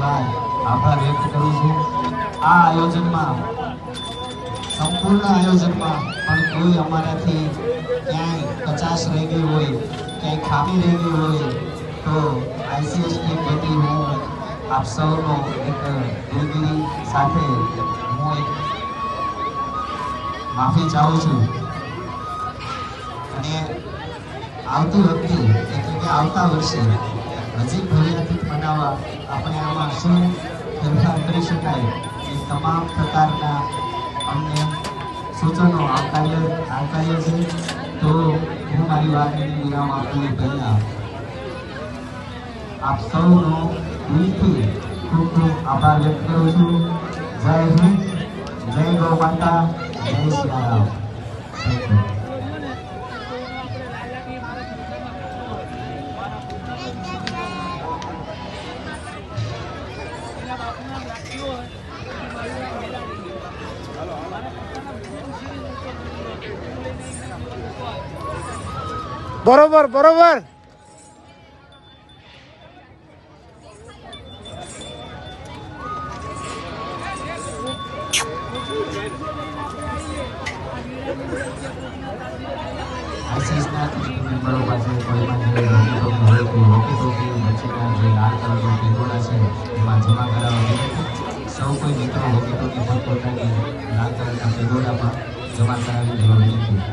વાર આભાર વ્યક્ત કરું છું। આ આયોજનમાં સંપૂર્ણ આયોજનમાં પણ કોઈ અમારાથી ક્યાંય કચાશ રહી ગઈ હોય, ક્યાંય ખામી રહી ગઈ હોય તો ICS ટીમ વતી હું આપ સૌનો એક દિલગીરી સાથે હું એક માફી ચાહું છું। અને આવતી વખતે એટલે કે આવતા વર્ષે હજી ભવ્યાતીત બનાવવા આપણે આમાં શું ફેરફાર કરી શકાય એ તમામ પ્રકારના અમને સૂચનો આવકાર્ય છે। તો હું મારી વાતને વિરામ આપું પહેલાં આપ સૌનો દિલથી ખૂબ ખૂબ આભાર વ્યક્ત કરું છું। જય હિન્દ, જય ગૌ માતા, જય સિયારામ। Thank you. બરોબર બરોબર। ICSના મેમ્બરો પાસે કોઈમાં જે હોકી પછીના જે લાલ કલરનો પેગોડા છે એમાં જમા કરાવવા વિનંતી। સૌ કોઈ મિત્રો હોકી પોતાની લાલ કલરના પેગોડામાં જમા કરાવી દેવા વિનંતી।